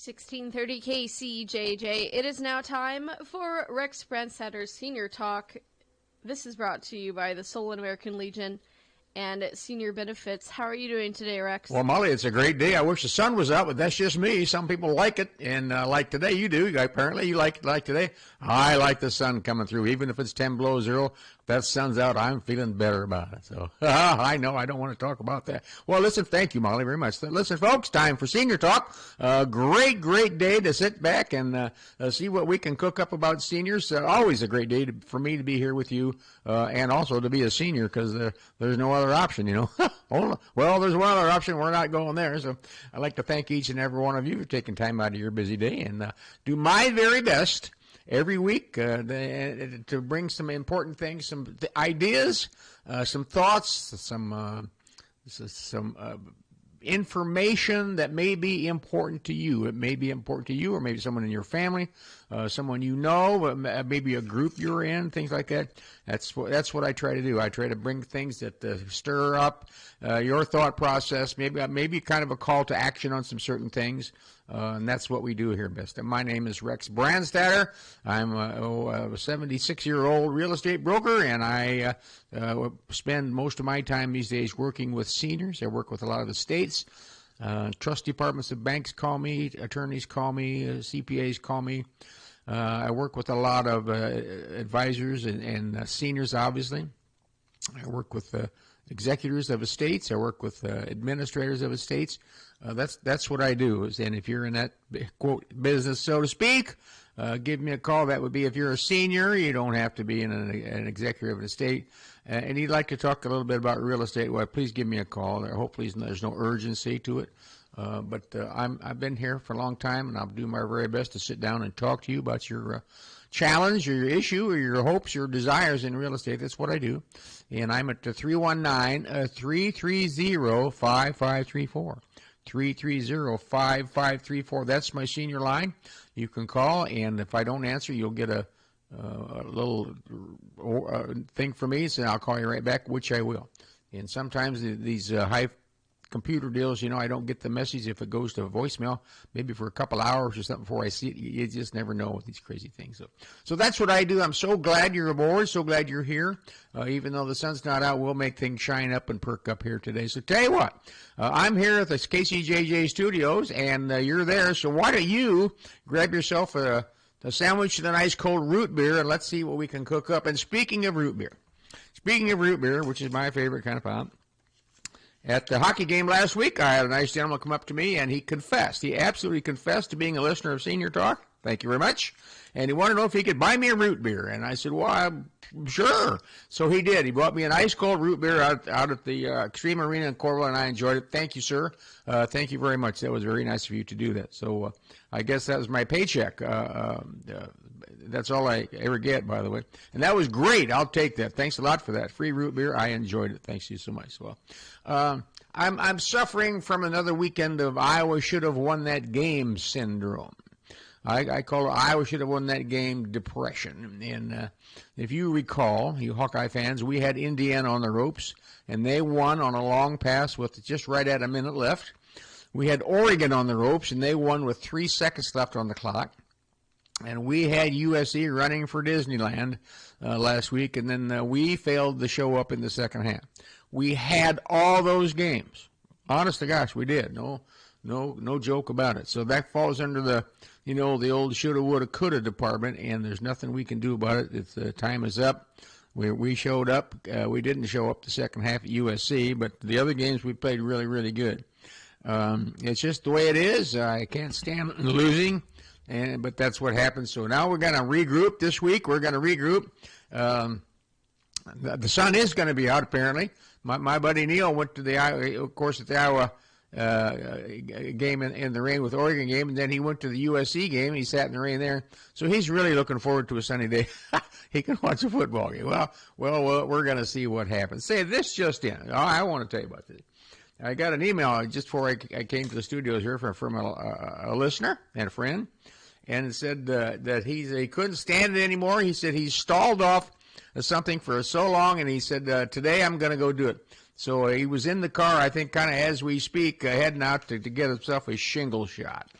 1630 KCJJ. It is now time for Rex Brandstatter's Senior Talk. This is brought to you by the Solon American Legion and Senior Benefits. How are you doing today, Rex? Well, Molly, it's a great day. I wish the sun was out, but that's just me. Some people like it, and like today, you do. Apparently, you like today. I like the sun coming through, even if it's 10 below zero. If that sun's out, I'm feeling better about it. So I know I don't want to talk about that. Well, listen, thank you, Molly, very much. Listen, folks, time for Senior Talk. Great day to sit back and see what we can cook up about seniors. Always a great day for me to be here with you, and also to be a senior, because there's no other option, you know. Well, there's one other option. We're not going there. So I'd like to thank each and every one of you for taking time out of your busy day and do my very best every week to bring some important things, some ideas, some thoughts, some information that may be important to you. It may be important to you, or maybe someone in your family, someone you know, maybe a group you're in, things like that. That's what I try to do. I try to bring things that stir up your thought process, maybe kind of a call to action on some certain things. And that's what we do here best. And my name is Rex Brandstatter. I'm a 76-year-old real estate broker, and I spend most of my time these days working with seniors. I work with a lot of the states. Trust departments of banks call me, attorneys call me, CPAs call me. I work with a lot of advisors and seniors, obviously. I work with executors of estates. I work with administrators of estates. That's what I do. And if you're in that, quote, business, so to speak, give me a call. That would be if you're a senior. You don't have to be an executive of an estate. And you'd like to talk a little bit about real estate, well, please give me a call. Hopefully there's no urgency to it. But I've been here for a long time, and I'll do my very best to sit down and talk to you about your challenge or your issue or your hopes, your desires in real estate. That's what I do. And I'm at 319-330-5534. 330-5534. That's my senior line. You can call, and if I don't answer, you'll get a little thing from me, so I'll call you right back, which I will. And sometimes these high computer deals, you know, I don't get the message if it goes to voicemail, maybe for a couple hours or something before I see it. You just never know with these crazy things. So that's what I do. I'm so glad you're aboard, so glad you're here. Even though the sun's not out, we'll make things shine up and perk up here today. So tell you what, I'm here at the KCJJ studios, and you're there, so why don't you grab yourself a sandwich and a nice cold root beer, and let's see what we can cook up. And speaking of root beer, which is my favorite kind of pop, at the hockey game last week, I had a nice gentleman come up to me, and he confessed. He absolutely confessed to being a listener of Senior Talk. Thank you very much. And he wanted to know if he could buy me a root beer. And I said, well, I'm sure. So he did. He bought me an ice-cold root beer out at the Extreme Arena in Coralville, and I enjoyed it. Thank you, sir. Thank you very much. That was very nice of you to do that. So I guess that was my paycheck. That's all I ever get, by the way. And that was great. I'll take that. Thanks a lot for that. Free root beer. I enjoyed it. Thanks you so much. Well, I'm suffering from another weekend of Iowa should have won that game syndrome. I call it Iowa should have won that game depression. And if you recall, you Hawkeye fans, we had Indiana on the ropes, and they won on a long pass with just right at a minute left. We had Oregon on the ropes, and they won with 3 seconds left on the clock. And we had USC running for Disneyland last week, and then we failed to show up in the second half. We had all those games. Honest to gosh, we did. No joke about it. So that falls under the, the old shoulda, woulda, coulda department, and there's nothing we can do about it. It's time is up. We showed up. We didn't show up the second half at USC, but the other games we played really, really good. It's just the way it is. I can't stand losing. But that's what happens. So now we're going to regroup this week. We're going to regroup. The sun is going to be out, apparently. My buddy Neil went to the Iowa game in the rain with Oregon game, and then he went to the USC game. He sat in the rain there. So he's really looking forward to a sunny day. He can watch a football game. Well, we're going to see what happens. Say this just in. I want to tell you about this. I got an email just before I came to the studios here from a listener and a friend, and it said that he couldn't stand it anymore. He said he's stalled off something for so long, and he said, today I'm going to go do it. So he was in the car, I think, kind of as we speak, heading out to get himself a shingle shot.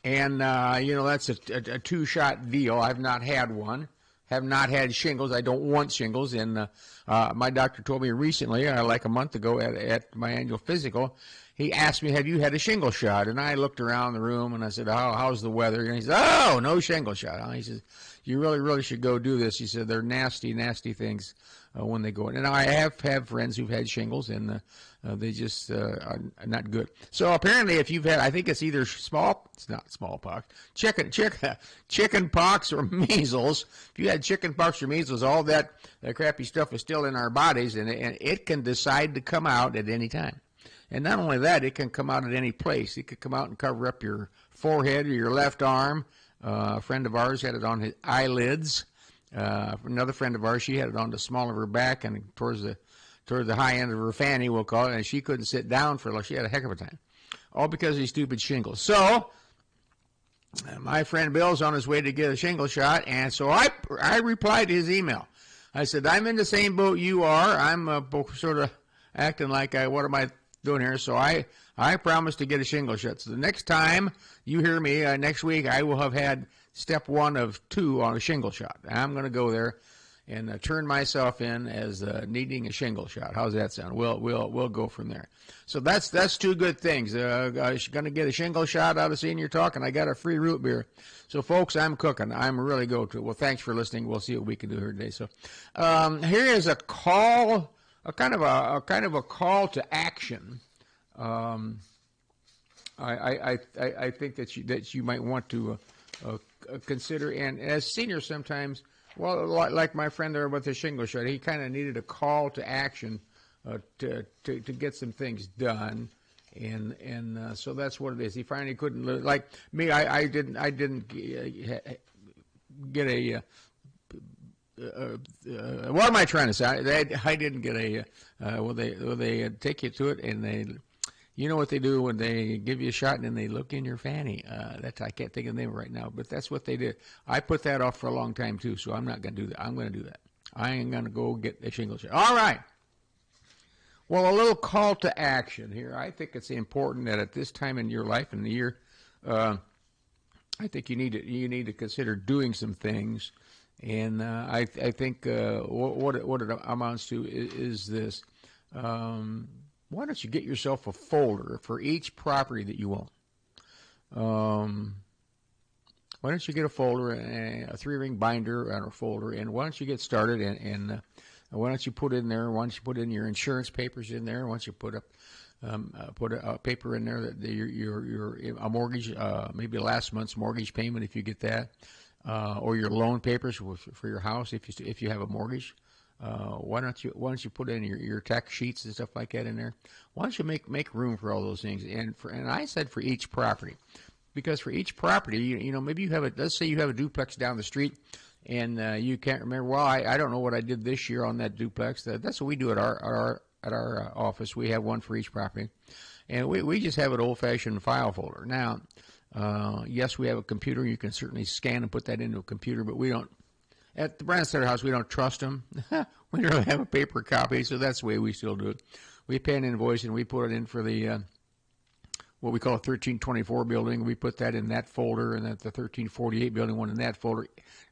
And, that's a two-shot deal. I've not had one. Have not had shingles. I don't want shingles. And my doctor told me recently, like a month ago at my annual physical, he asked me, have you had a shingle shot? And I looked around the room and I said, how's the weather? And he said, oh, no shingle shot. He says, you really should go do this. He said, they're nasty things when they go in. And I have friends who've had shingles, and they just are not good. So apparently, if you've had, I think it's either it's not smallpox, chicken pox or measles. If you had chicken pox or measles, all that crappy stuff is still in our bodies, and it can decide to come out at any time. And not only that, it can come out at any place. It could come out and cover up your forehead or your left arm. A friend of ours had it on his eyelids. Another friend of ours, she had it on the small of her back and towards the high end of her fanny, we'll call it, and she couldn't sit down she had a heck of a time. All because of these stupid shingles. So, my friend Bill's on his way to get a shingle shot, and so I replied to his email. I said, I'm in the same boat you are. I'm sort of acting like, what am I doing here? So I promised to get a shingle shot. So the next time you hear me, next week, I will have had step 1 of 2 on a shingle shot. I'm going to go there and turn myself in as needing a shingle shot. How's that sound? We'll go from there. So that's 2 good things. I'm going to get a shingle shot out of Senior Talk, and I got a free root beer. So, folks, I'm cooking. I'm really going to. Well, thanks for listening. We'll see what we can do here today. So, here is a call, a kind of a call to action. I think that you might want to consider, and as seniors sometimes, well, like my friend there with the shingle shot, he kind of needed a call to action to get some things done, and so that's what it is. He finally couldn't, like me. I didn't get a. What am I trying to say? I didn't get a. They take you to it, and they. You know what they do when they give you a shot and then they look in your fanny. I can't think of the name right now, but that's what they did. I put that off for a long time, too, so I'm not going to do that. I'm going to do that. I ain't going to go get a shingle shot. All right. Well, a little call to action here. I think it's important that at this time in your life and the year, I think you need to consider doing some things. And I think what it amounts to is this. Why don't you get yourself a folder for each property that you own? Why don't you get a folder, a 3-ring binder and a folder, and why don't you get started, and why don't you put in there, why don't you put in your insurance papers in there, why don't you put a paper in there that your a mortgage, maybe last month's mortgage payment if you get that, or your loan papers for your house if you have a mortgage. Why don't you put in your tax sheets and stuff like that in there? Why don't you make room for all those things? And I said for each property, because for each property, maybe let's say you have a duplex down the street, and you can't remember. Well, I don't know what I did this year on that duplex. That's what we do at our office. We have one for each property, and we just have an old-fashioned file folder. Now, yes, we have a computer. You can certainly scan and put that into a computer, but we don't. At the Brandstatter house, we don't trust them. We don't have a paper copy, so that's the way we still do it. We pay an invoice, and we put it in for the what we call a 1324 building. We put that in that folder, and that the 1348 building one in that folder,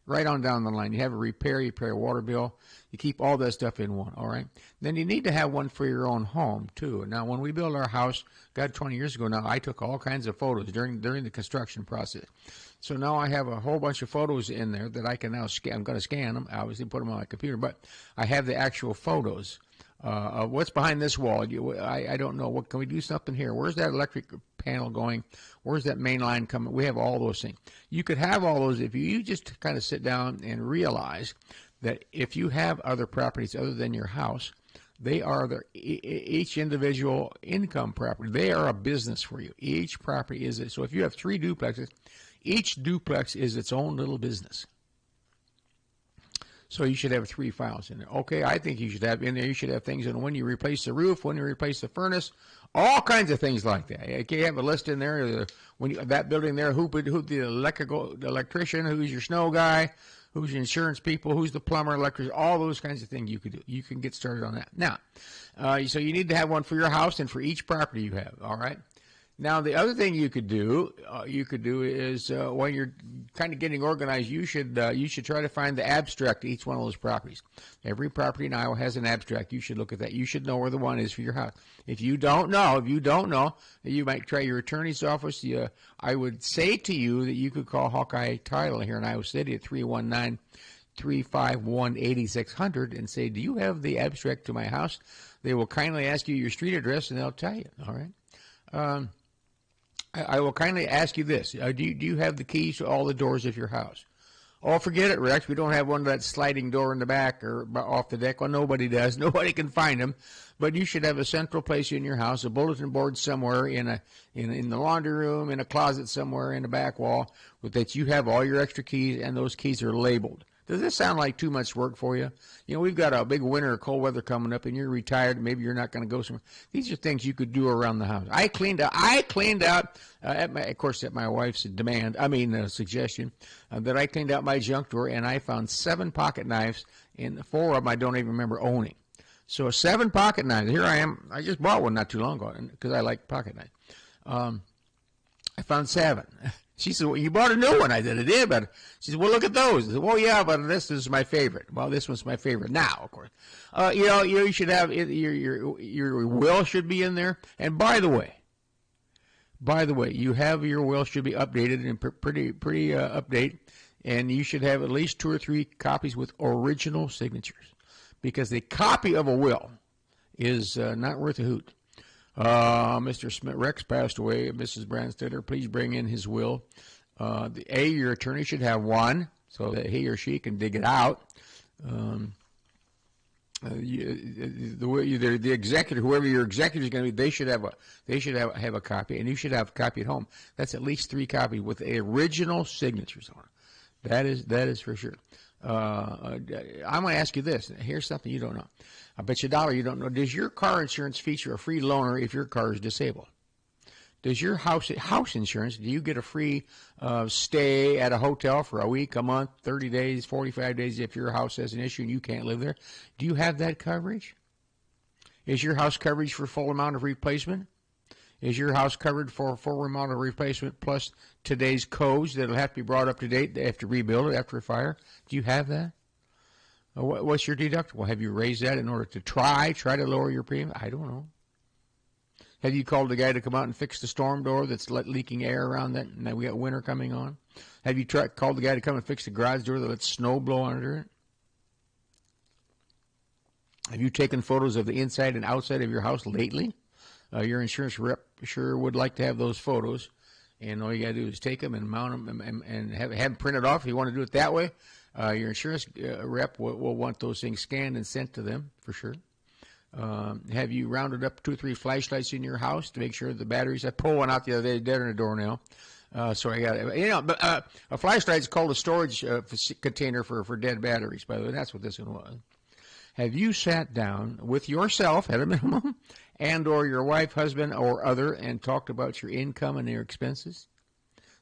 right on down the line. You have a repair, you pay a water bill. You keep all that stuff in one, all right? Then you need to have one for your own home, too. Now, when we built our house, 20 years ago now, I took all kinds of photos during the construction process. So now I have a whole bunch of photos in there that I can now scan. I'm going to scan them, obviously put them on my computer, but I have the actual photos of what's behind this wall. I don't know. What can we do something here? Where's that electric panel going? Where's that main line coming? We have all those things. You could have all those if you just kind of sit down and realize that if you have other properties other than your house, they are each individual income property. They are a business for you. Each property is it. So if you have 3 duplexes, each duplex is its own little business. So you should have 3 files in there. Okay, I think you should have in there, you should have things on when you replace the roof, when you replace the furnace, all kinds of things like that. You have a list in there, that building there, who the electrician, who's your snow guy, who's your insurance people, who's the plumber, electrician, all those kinds of things you could do. You can get started on that. Now, so you need to have one for your house and for each property you have, all right? Now, the other thing you could do is when you're kind of getting organized, you should try to find the abstract to each one of those properties. Every property in Iowa has an abstract. You should look at that. You should know where the one is for your house. If you don't know, you might try your attorney's office. I would say to you that you could call Hawkeye Title here in Iowa City at 319-351-8600 and say, "Do you have the abstract to my house?" They will kindly ask you your street address, and they'll tell you. All right. I will kindly ask you this. Do you have the keys to all the doors of your house? Oh, forget it, Rex. We don't have one of that sliding door in the back or off the deck. Well, nobody does. Nobody can find them. But you should have a central place in your house, a bulletin board somewhere in the laundry room, in a closet somewhere in the back wall, that you have all your extra keys, and those keys are labeled. Does this sound like too much work for you? You know, we've got a big winter of cold weather coming up, and you're retired. Maybe you're not going to go somewhere. These are things you could do around the house. I cleaned out at my wife's suggestion, that I cleaned out my junk drawer, and I found 7 pocket knives, and 4 of them I don't even remember owning. So 7 pocket knives. Here I am. I just bought one not too long ago because I like pocket knives. I found 7. She said, "Well, you bought a new one." I said, "I did," but she said, "Well, look at those." I said, "Well, yeah, but this is my favorite." Well, this one's my favorite now, of course. You should have your will should be in there. And by the way, you have your will should be updated and pretty update, and you should have at least 2 or 3 copies with original signatures, because the copy of a will is not worth a hoot. Mr. Smith, Rex passed away. Mrs. Brandstatter, please bring in his will. Your attorney should have one so that he or she can dig it out. The executor, whoever your executor is going to be, they should have a copy, and you should have a copy at home. That's at least 3 copies with original signatures on it. That is for sure. I'm going to ask you this. Here's something you don't know. I bet you $1 you don't know. Does your car insurance feature a free loaner if your car is disabled? Does your house insurance, do you get a free stay at a hotel for a week, a month, 30 days, 45 days if your house has an issue and you can't live there? Do you have that coverage? Is your house coverage for full amount of replacement? Is your house covered for a full amount of replacement plus today's codes that will have to be brought up to date? They have to rebuild it after a fire. Do you have that? What's your deductible? Have you raised that in order to try to lower your premium? I don't know. Have you called the guy to come out and fix the storm door that's leaking air around that? Now we got winter coming on. Have you called the guy to come and fix the garage door that lets snow blow under it? Have you taken photos of the inside and outside of your house lately? Your insurance rep sure would like to have those photos, and all you got to do is take them and mount them and have them printed off. If you want to do it that way, your insurance rep will want those things scanned and sent to them for sure. Have you rounded up 2 or 3 flashlights in your house to make sure the batteries? I pulled one out the other day, dead in the door now. So I got it. But a flashlight is called a storage container for dead batteries. By the way, that's what this one was. Have you sat down with yourself at a minimum, and or your wife, husband, or other, and talked about your income and your expenses?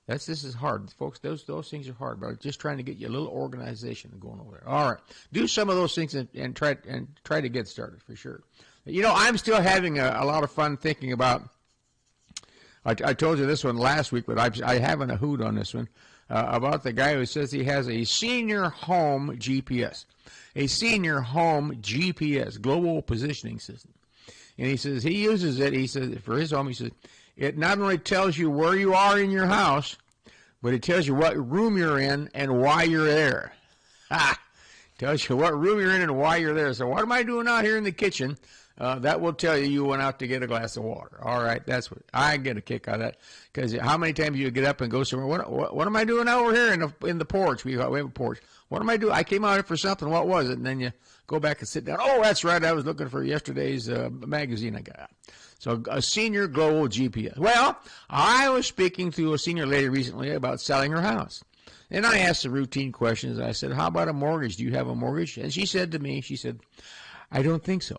This is hard, folks. Those things are hard, but I'm just trying to get you a little organization going over there. All right, do some of those things and try to get started for sure. I'm still having a lot of fun thinking about. I told you this one last week, but I haven't a hoot on this one about the guy who says he has a senior home GPS, global positioning system, and he says he uses it. He says for his home, he says. It not only tells you where you are in your house, but it tells you what room you're in and why you're there. Tells you what room you're in and why you're there. So what am I doing out here in the kitchen? That will tell you went out to get a glass of water. All right, that's what I get a kick out of that. Because how many times you get up and go somewhere? What am I doing over here in the porch? We have a porch. What am I doing? I came out here for something. What was it? And then you go back and sit down. Oh, that's right. I was looking for yesterday's magazine I got. So a senior global GPS. Well, I was speaking to a senior lady recently about selling her house. And I asked the routine questions. I said, how about a mortgage? Do you have a mortgage? And she said to me, I don't think so.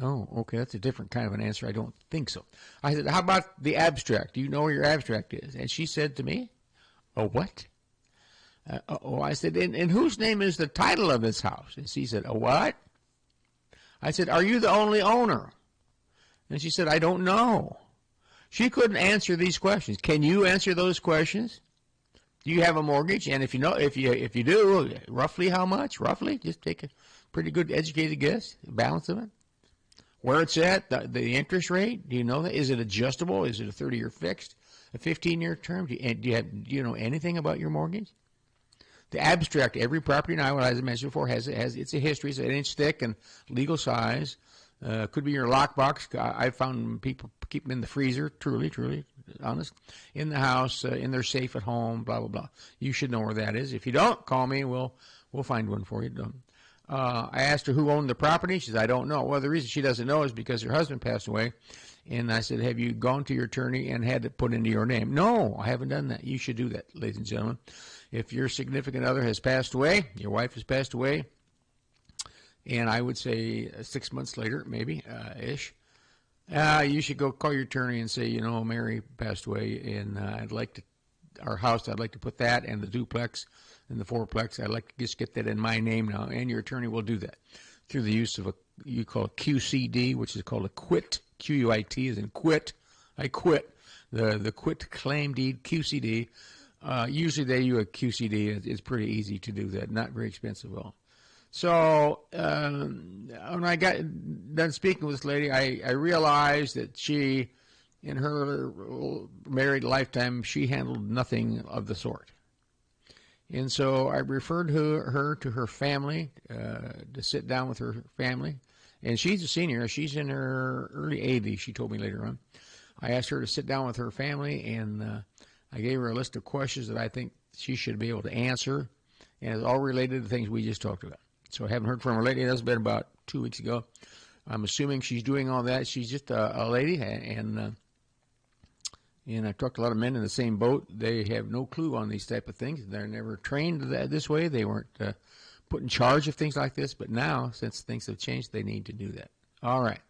Oh, okay, that's a different kind of an answer. I don't think so. I said, how about the abstract? Do you know where your abstract is? And she said to me, a what? I said, in whose name is the title of this house? And she said, a what? I said, are you the only owner? And she said, I don't know. She couldn't answer these questions. Can you answer those questions? Do you have a mortgage? And if you know, if you do, roughly how much? Roughly, just take a pretty good educated guess. Balance of it. Where it's at, the interest rate. Do you know that? Is it adjustable? Is it a 30-year fixed? A 15-year term? Do you know anything about your mortgage? The abstract, every property in Iowa, as I mentioned before, it's a history. It's an inch thick and legal size. Could be your lockbox. I found people keep them in the freezer. Truly honest. In the house, in their safe at home. Blah blah blah. You should know where that is. If you don't, call me. We'll find one for you. I asked her who owned the property. She said, I don't know. Well, the reason she doesn't know is because her husband passed away. And I said, have you gone to your attorney and had it put into your name? No, I haven't done that. You should do that, ladies and gentlemen. If your significant other has passed away, your wife has passed away, and I would say 6 months later, maybe, ish, you should go call your attorney and say, Mary passed away, and I'd like to, our house, I'd like to put that and the duplex and the fourplex, I'd like to just get that in my name now, and your attorney will do that through the use of you call a QCD, which is called a quit, Q-U-I-T, as in quit. I quit, the quit claim deed, QCD. Usually they use a QCD. It's pretty easy to do that, not very expensive at all. So when I got done speaking with this lady, I realized that she, in her married lifetime, she handled nothing of the sort. And so I referred her to her family, to sit down with her family. And she's a senior. She's in her early 80s, she told me later on. I asked her to sit down with her family, and I gave her a list of questions that I think she should be able to answer, and it's all related to things we just talked about. So I haven't heard from her lately. That's been about 2 weeks ago. I'm assuming she's doing all that. She's just a lady, and I've talked to a lot of men in the same boat. They have no clue on these type of things. They're never trained this way. They weren't put in charge of things like this. But now, since things have changed, they need to do that. All right.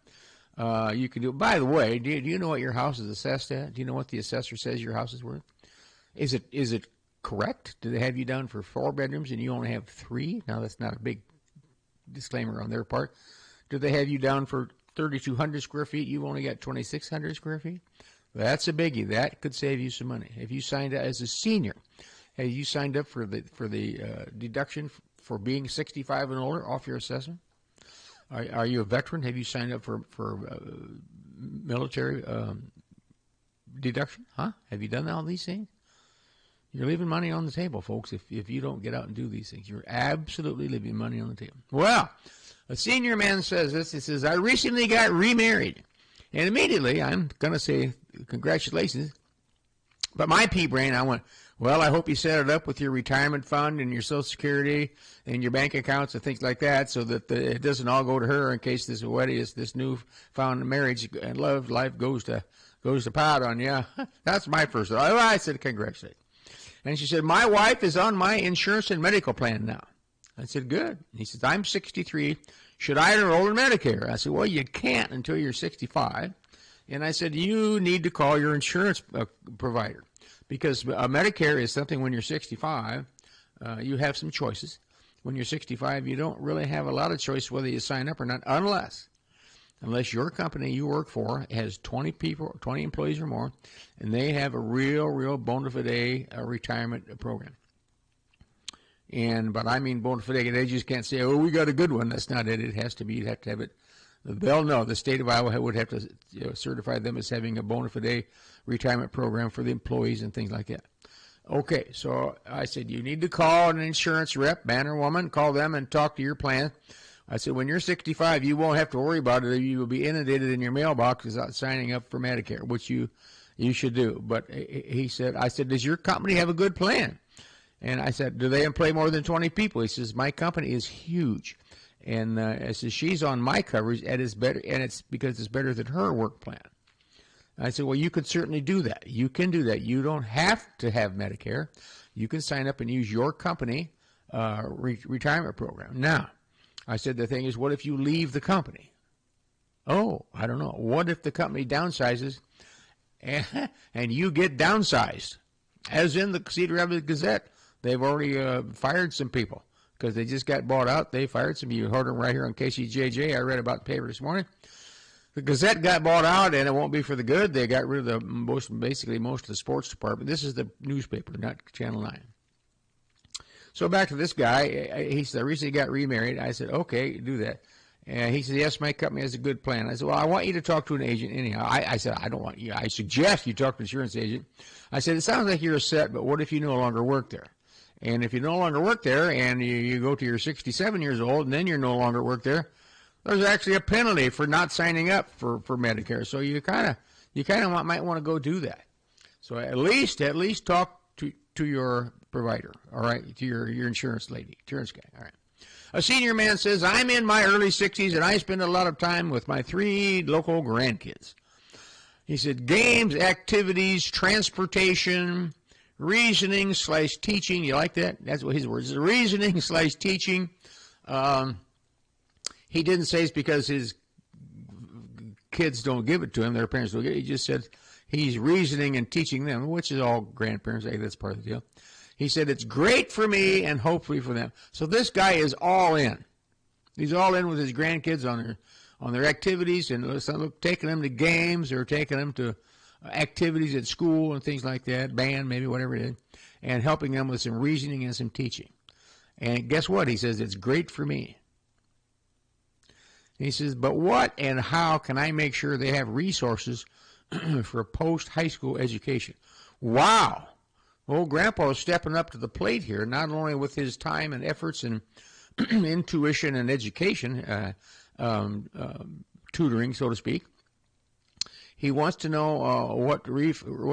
You can do it. By the way, do you know what your house is assessed at? Do you know what the assessor says your house is worth? Is it correct? Do they have you down for 4 bedrooms and you only have 3? Now, that's not a big disclaimer on their part. Do they have you down for 3,200 square feet? You've only got 2,600 square feet? That's a biggie. That could save you some money. If you signed up as a senior, have you signed up for the deduction for being 65 and older off your assessment? Are you a veteran? Have you signed up for military deduction? Huh? Have you done all these things? You're leaving money on the table, folks, if you don't get out and do these things. You're absolutely leaving money on the table. Well, a senior man says this. He says, I recently got remarried. And immediately, I'm going to say, congratulations. But my pea brain, I went, well, I hope you set it up with your retirement fund and your Social Security and your bank accounts and things like that so that it doesn't all go to her in case this wedding, this newfound marriage and love life goes to pot on you. That's my first thought. I said, congratulations. And she said, my wife is on my insurance and medical plan now. I said, good. And he says, I'm 63. Should I enroll in Medicare? I said, well, you can't until you're 65. And I said, you need to call your insurance provider because Medicare is something when you're 65, you have some choices. When you're 65, you don't really have a lot of choice whether you sign up or not unless your company you work for has 20 people, 20 employees or more, and they have a real bona fide retirement program. But I mean bona fide, they just can't say, oh, we got a good one. That's not it. It has to be, you'd have to have it. They'll know. The state of Iowa would have to certify them as having a bona fide retirement program for the employees and things like that. Okay, so I said, you need to call an insurance rep, man or woman, call them and talk to your plan. I said, when you're 65, you won't have to worry about it. You will be inundated in your mailbox without signing up for Medicare, which you should do. But I said, does your company have a good plan? And I said, do they employ more than 20 people? He says, my company is huge. And I said, she's on my coverage, and it's better, and it's because it's better than her work plan. I said, well, you could certainly do that. You can do that. You don't have to have Medicare. You can sign up and use your company retirement program. Now, I said, the thing is, what if you leave the company? Oh, I don't know. What if the company downsizes and you get downsized? As in the Cedar Rapids Gazette, they've already fired some people because they just got bought out. They fired some. You heard them right here on KCJJ. I read about the paper this morning. The Gazette got bought out, and it won't be for the good. They got rid of basically most of the sports department. This is the newspaper, not Channel 9. So back to this guy. He said, I recently got remarried. I said, okay, do that. And he said, yes, my company has a good plan. I said, well, I want you to talk to an agent anyhow. I said, I don't want you. I suggest you talk to an insurance agent. I said, it sounds like you're set, but what if you no longer work there? And if you no longer work there and you go to your 67 years old and then you're no longer work there, there's actually a penalty for not signing up for Medicare. So you kind of might want to go do that. So at least talk to your provider, all right, to your insurance guy, all right. A senior man says, I'm in my early 60s and I spend a lot of time with my 3 local grandkids. He said, games, activities, transportation, reasoning/teaching. You like that? That's what his words. Reasoning/teaching. He didn't say it's because his kids don't give it to him, their parents don't give it. He just said he's reasoning and teaching them, which is all grandparents. Hey, that's part of the deal. He said it's great for me and hopefully for them. So this guy is all in. He's all in with his grandkids on their activities and taking them to games or taking them to activities at school and things like that, band maybe, whatever it is, and helping them with some reasoning and some teaching. And guess what? He says it's great for me. He says, but what and how can I make sure they have resources for post-high school education? Wow. Old Grandpa is stepping up to the plate here, not only with his time and efforts and intuition and education, tutoring, so to speak. He wants to know what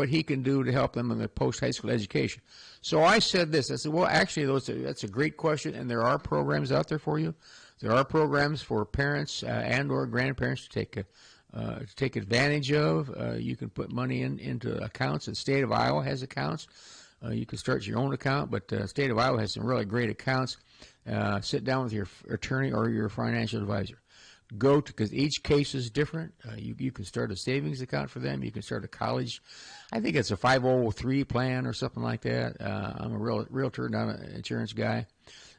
he can do to help them in their post-high school education. So I said this. I said, well, actually, that's a great question, and there are programs out there for you. There are programs for parents and or grandparents to take advantage of. You can put money into accounts. The state of Iowa has accounts. You can start your own account, but the state of Iowa has some really great accounts. Sit down with your attorney or your financial advisor. Because each case is different. You can start a savings account for them. You can start a college. I think it's a 503 plan or something like that. I'm a realtor, not an insurance guy.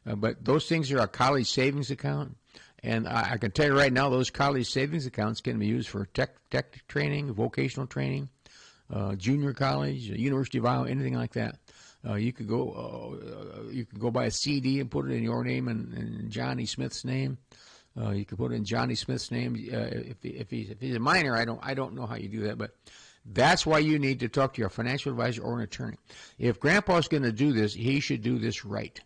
But those things are a college savings account. And I can tell you right now, those college savings accounts can be used for tech training, vocational training, junior college, University of Iowa, anything like that. You could go buy a CD and put it in your name and Johnny Smith's name. You could put in Johnny Smith's name. If he's a minor, I don't know how you do that, but that's why you need to talk to your financial advisor or an attorney. If Grandpa's going to do this, he should do this right.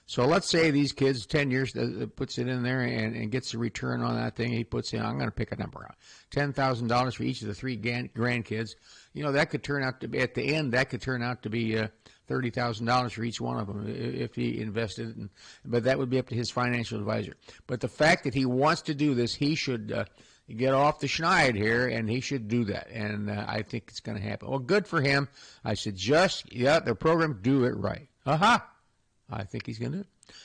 So let's say these kids, 10 years, puts it in there and gets a return on that thing. He puts in, I'm going to pick a number out, $10,000 for each of the 3 grandkids. You know, that could turn out to be, at the end, that could turn out to be $30,000 for each one of them if he invested. But that would be up to his financial advisor. But the fact that he wants to do this, he should get off the schneid here, and he should do that. And I think it's going to happen. Well, good for him. I suggest, the program, do it right. I think he's going to do it.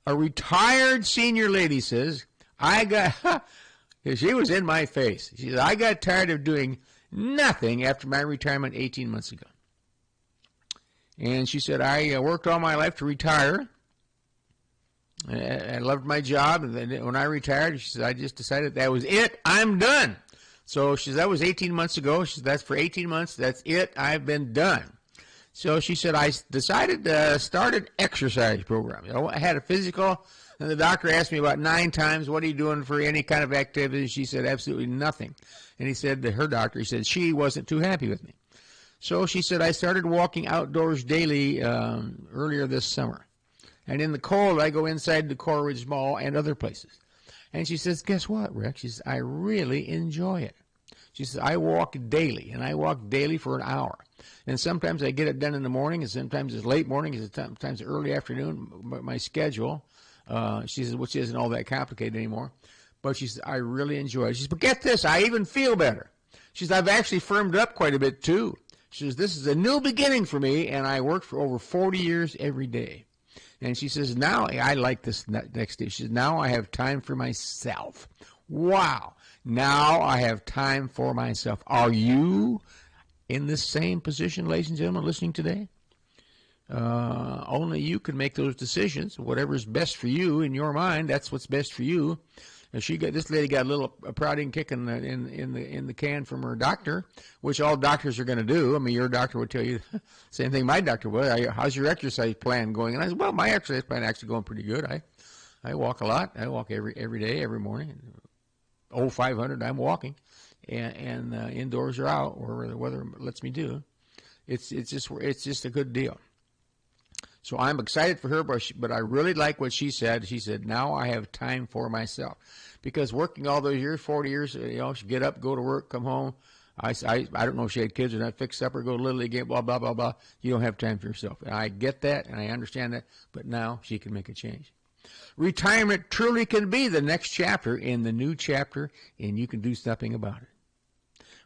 A retired senior lady says, she was in my face. She said, I got tired of doing nothing after my retirement 18 months ago. And she said, I worked all my life to retire. I loved my job. And then when I retired, she said, I just decided that was it. I'm done. So she said, that was 18 months ago. She said, that's for 18 months. That's it. I've been done. So she said, I decided to start an exercise program. I had a physical, and the doctor asked me about 9 times, what are you doing for any kind of activity? She said, absolutely nothing. And he said to her doctor, he said, she wasn't too happy with me. So she said, I started walking outdoors daily earlier this summer. And in the cold, I go inside the Coral Ridge Mall and other places. And she says, guess what, Rex? She says, I really enjoy it. She says, I walk daily, and I walk daily for an hour. And sometimes I get it done in the morning, and sometimes it's late morning, and sometimes early afternoon. My schedule, she says, which isn't all that complicated anymore. But she says, I really enjoy it. She says, but get this, I even feel better. She says, I've actually firmed up quite a bit, too. She says, this is a new beginning for me, and I work for over 40 years every day. And she says, now I like this next day. She says, now I have time for myself. Wow. Now I have time for myself. Are you in this same position, ladies and gentlemen, listening today? Only you can make those decisions. Whatever's best for you in your mind, that's what's best for you. And this lady got a little prodding kick in the can from her doctor, which all doctors are going to do. I mean, your doctor would tell you the same thing my doctor would. How's your exercise plan going? And I said, well, my exercise plan is actually going pretty good. I walk a lot. I walk every day, every morning. 500, I'm walking, and indoors or out, or the weather lets me do. It's just a good deal. So I'm excited for her, but I really like what she said. She said, now I have time for myself. Because working all those years, 40 years, she get up, go to work, come home. I don't know if she had kids or not, fix supper, go to Little League game, blah, blah, blah, blah. You don't have time for yourself. And I get that, and I understand that, but now she can make a change. Retirement truly can be the next chapter in the new chapter, and you can do something about it.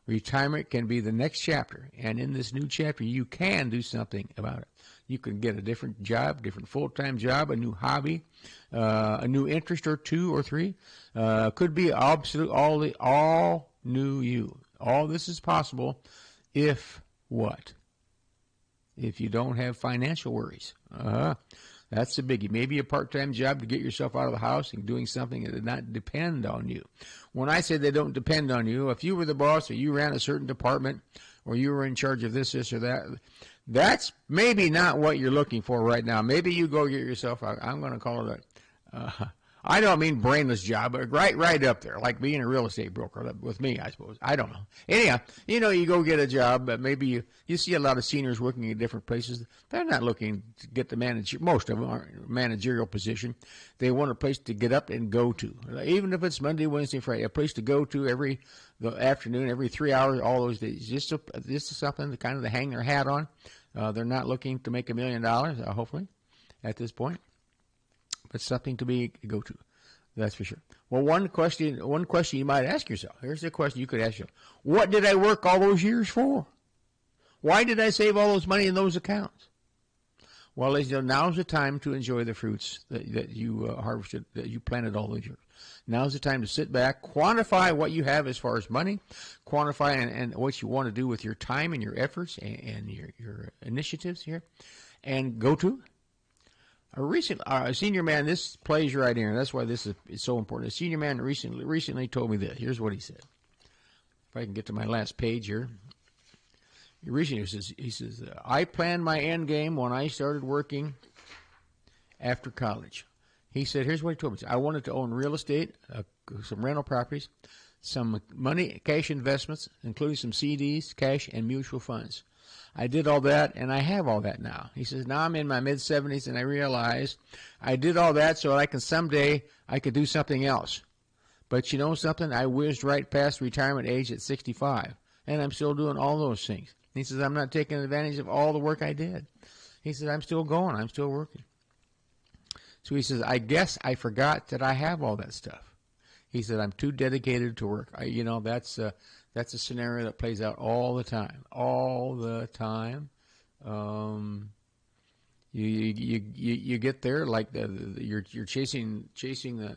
Retirement can be the next chapter, and in this new chapter, you can do something about it. You can get a different job, different full-time job, a new hobby, a new interest or two or three. Could be absolute all new you. All this is possible if what? If you don't have financial worries. That's the biggie. Maybe a part-time job to get yourself out of the house and doing something that does not depend on you. When I say they don't depend on you, if you were the boss or you ran a certain department or you were in charge of this or that, that's maybe not what you're looking for right now. Maybe you go get yourself, I'm going to call it I don't mean brainless job, but right up there, like being a real estate broker with me, I suppose. I don't know. Anyhow, you go get a job, but maybe you see a lot of seniors working in different places. They're not looking to get the most of them aren't managerial position. They want a place to get up and go to, even if it's Monday, Wednesday, Friday, a place to go to the afternoon, every 3 hours, all those days. Just something to kind of hang their hat on. They're not looking to make $1 million, hopefully, at this point. But something to go to, that's for sure. Well, one question you might ask yourself. Here's the question you could ask yourself: what did I work all those years for? Why did I save all those money in those accounts? Well, now's the time to enjoy the fruits that you harvested, that you planted all those years. Now's the time to sit back, quantify what you have as far as money, quantify and what you want to do with your time and your efforts and your initiatives here, and go to. A senior man, this plays right here, and that's why this is so important. A senior man recently told me this. Here's what he said. If I can get to my last page here. He says, I planned my end game when I started working after college. He said, here's what he told me. I wanted to own real estate, some rental properties, some money, cash investments, including some CDs, cash, and mutual funds. I did all that, and I have all that now. He says, now I'm in my mid-70s, and I realize I did all that so someday I could do something else. But you know something? I whizzed right past retirement age at 65, and I'm still doing all those things. He says, I'm not taking advantage of all the work I did. He says, I'm still going. I'm still working. So he says, I guess I forgot that I have all that stuff. He said, I'm too dedicated to work. That's a scenario that plays out all the time. All the time. You get there like you're chasing the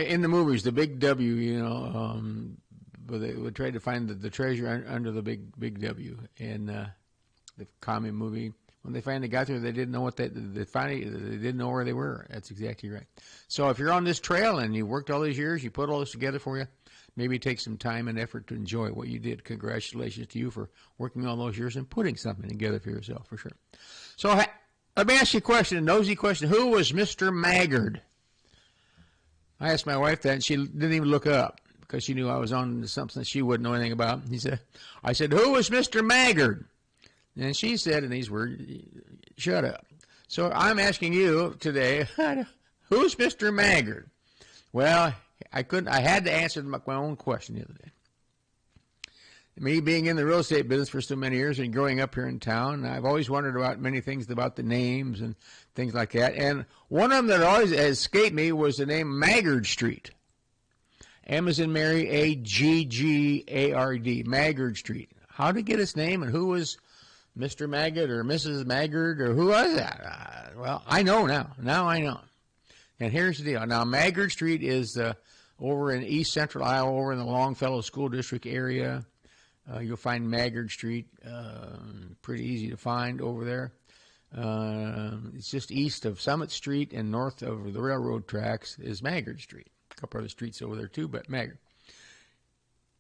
in the movies, the big W. But they would try to find the treasure under the big W in the common movie. When they finally got there, they didn't know they didn't know where they were. That's exactly right. So if you're on this trail and you worked all these years, you put all this together for you, maybe take some time and effort to enjoy what you did. Congratulations to you for working all those years and putting something together for yourself, for sure. So let me ask you a question, a nosy question. Who was Mr. Maggard? I asked my wife that, and she didn't even look up because she knew I was on something that she wouldn't know anything about. I said, who was Mr. Maggard? And she said in these words, shut up. So I'm asking you today, who's Mr. Maggard? Well, I had to answer my own question the other day. Me being in the real estate business for so many years and growing up here in town, I've always wondered about many things about the names and things like that. And one of them that always escaped me was the name Maggard Street. M as in Mary, Aggard, Maggard Street. How did it get its name, and who was Mr. Maggard or Mrs. Maggard, or who was that? Well, I know now. Now I know. And here's the deal. Now, Maggard Street is over in east central Iowa, over in the Longfellow School District area. You'll find Maggard Street, pretty easy to find over there. It's just east of Summit Street and north of the railroad tracks is Maggard Street. A couple other streets over there too, but Maggard.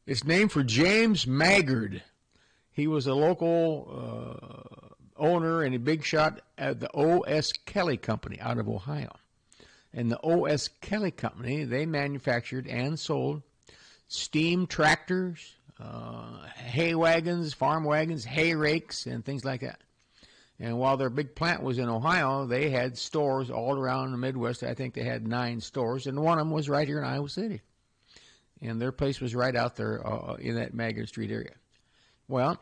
It's named for James Maggard. He was a local owner and a big shot at the O.S. Kelly Company out of Ohio. And the O.S. Kelly Company, they manufactured and sold steam tractors, hay wagons, farm wagons, hay rakes, and things like that. And while their big plant was in Ohio, they had stores all around the Midwest. I think they had 9 stores, and one of them was right here in Iowa City. And their place was right out there in that Maggard Street area. Well,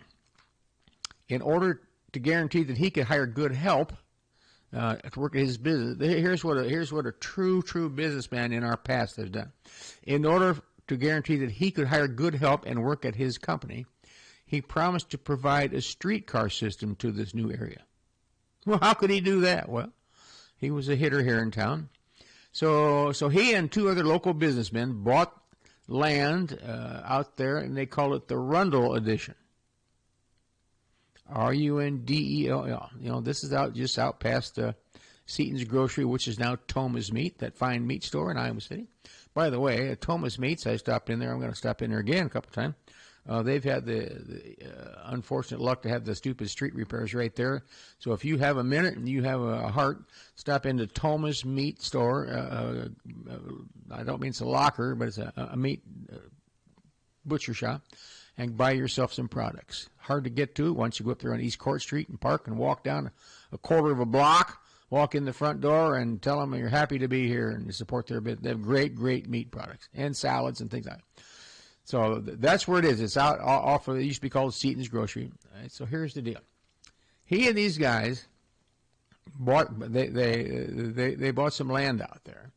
in order to guarantee that he could hire good help to work at his business, here's what a true businessman in our past has done. In order to guarantee that he could hire good help and work at his company, he promised to provide a streetcar system to this new area. Well, how could he do that? Well, he was a hitter here in town. So he and 2 other local businessmen bought land out there, and they call it the Rundle Edition. Rundell. You know, this is just out past Seaton's Grocery, which is now Thoma's Meat, that fine meat store in Iowa City. By the way, at Thoma's Meats, I stopped in there. I'm going to stop in there again a couple times. They've had the unfortunate luck to have the stupid street repairs right there. So if you have a minute and you have a heart, stop into Thoma's Meat Store. I don't mean it's a locker, but it's a meat butcher shop, and buy yourself some products. Hard to get to once you go up there on East Court Street and park and walk down a quarter of a block. Walk in the front door and tell them you're happy to be here and to support their business. They have great meat products and salads and things like that. So that's where it is. It's out off of, it used to be called Seaton's Grocery. All right, so here's the deal. He and these guys bought, they bought some land out there,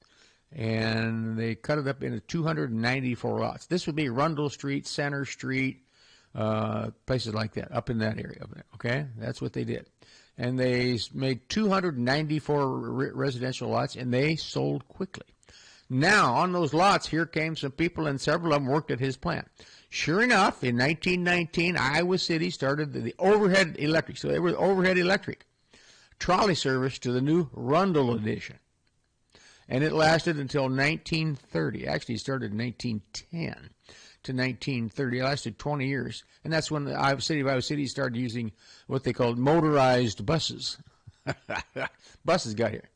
and they cut it up into 294 lots. This would be Rundle Street, Center Street, places like that, up in that area. Okay, that's what they did. And they made 294 residential lots, and they sold quickly. Now, on those lots, here came some people, and several of them worked at his plant. Sure enough, in 1919, Iowa City started the overhead electric. So they were overhead electric trolley service to the new Rundle Edition. And it lasted until 1930. Actually, it started in 1910 to 1930. It lasted 20 years. And that's when the Iowa City started using what they called motorized buses. Buses got here.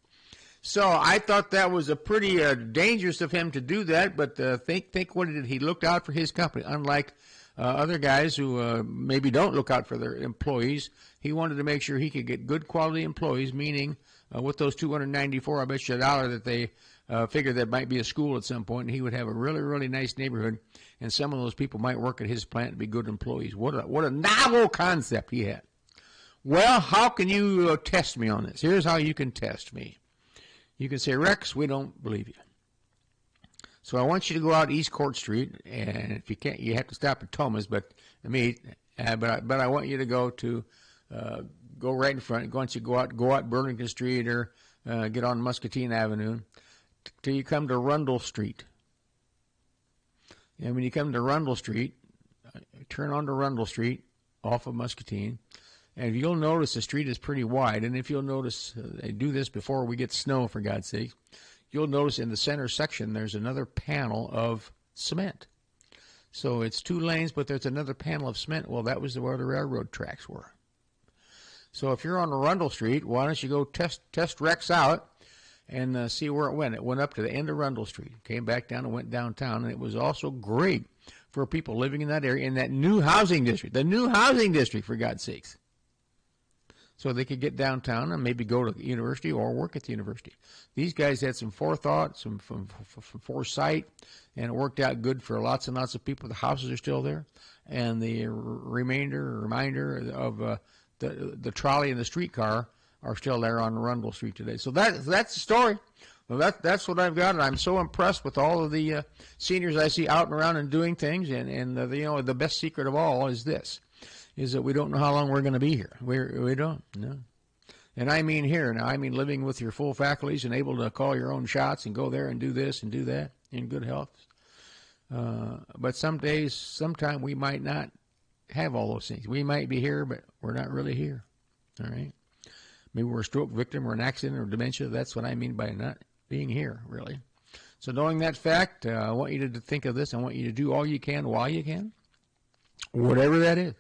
So I thought that was a pretty dangerous of him to do that, but think what he did. He looked out for his company. Unlike other guys who maybe don't look out for their employees, he wanted to make sure he could get good quality employees, meaning with those 294, I bet you $1 that they figured there might be a school at some point, and he would have a really nice neighborhood, and some of those people might work at his plant and be good employees. What a novel concept he had. Well, how can you test me on this? Here's how you can test me. You can say, Rex, we don't believe you. So I want you to go out East Court Street, and if you can't, you have to stop at Thomas, but I want you to go to go right in front. Once you go out Burlington Street or get on Muscatine Avenue till you come to Rundle Street. And when you come to Rundle Street, turn onto Rundle Street off of Muscatine. And you'll notice the street is pretty wide. And if you'll notice, they do this before we get snow, for God's sake. You'll notice in the center section there's another panel of cement. So it's 2 lanes, but there's another panel of cement. Well, that was where the railroad tracks were. So if you're on Rundle Street, why don't you go test Rex out and see where it went. It went up to the end of Rundle Street, came back down and went downtown, and it was also great for people living in that area, in that new housing district, the new housing district, for God's sakes. So they could get downtown and maybe go to the university or work at the university. These guys had some forethought, some foresight, and it worked out good for lots and lots of people. The houses are still there, and the reminder of the trolley and the streetcar are still there on Rundle Street today. So that's the story. Well, that's what I've got, and I'm so impressed with all of the seniors I see out and around and doing things. And the best secret of all is this: is that we don't know how long we're going to be here. We don't. No. And I mean here. Now, I mean living with your full faculties and able to call your own shots and go there and do this and do that in good health. But sometime we might not have all those things. We might be here, but we're not really here. All right. maybe we're a stroke victim or an accident or dementia. That's what I mean by not being here, really. So knowing that fact, I want you to think of this. I want you to do all you can while you can, whatever that is.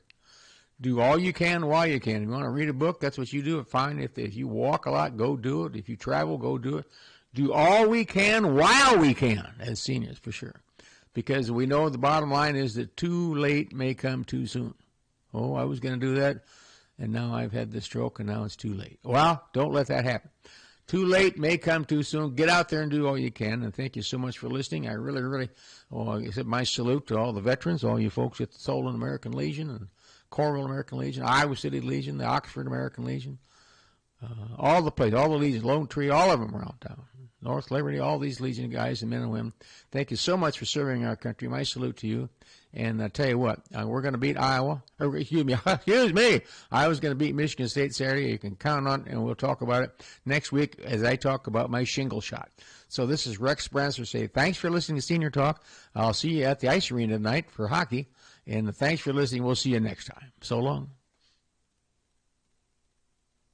Do all you can while you can. If you want to read a book, that's what you do. Fine. If you walk a lot, go do it. If you travel, go do it. Do all we can while we can as seniors, for sure. Because we know the bottom line is that too late may come too soon. Oh, I was going to do that, and now I've had the stroke, and now it's too late. Well, don't let that happen. Too late may come too soon. Get out there and do all you can, and thank you so much for listening. I really, except my salute to all the veterans, all you folks at the Solon American Legion and Cornwall American Legion, Iowa City Legion, the Oxford American Legion, all the places, all the legions, Lone Tree, all of them around town. North Liberty, all these Legion guys and men and women. Thank you so much for serving our country. My salute to you. And I tell you what, we're going to beat Iowa. Or, excuse me. Iowa's going to beat Michigan State Saturday. You can count on it, and we'll talk about it next week as I talk about my shingle shot. So this is Rex Brandstatter saying thanks for listening to Senior Talk. I'll see you at the ice arena tonight for hockey. And thanks for listening. We'll see you next time. So long.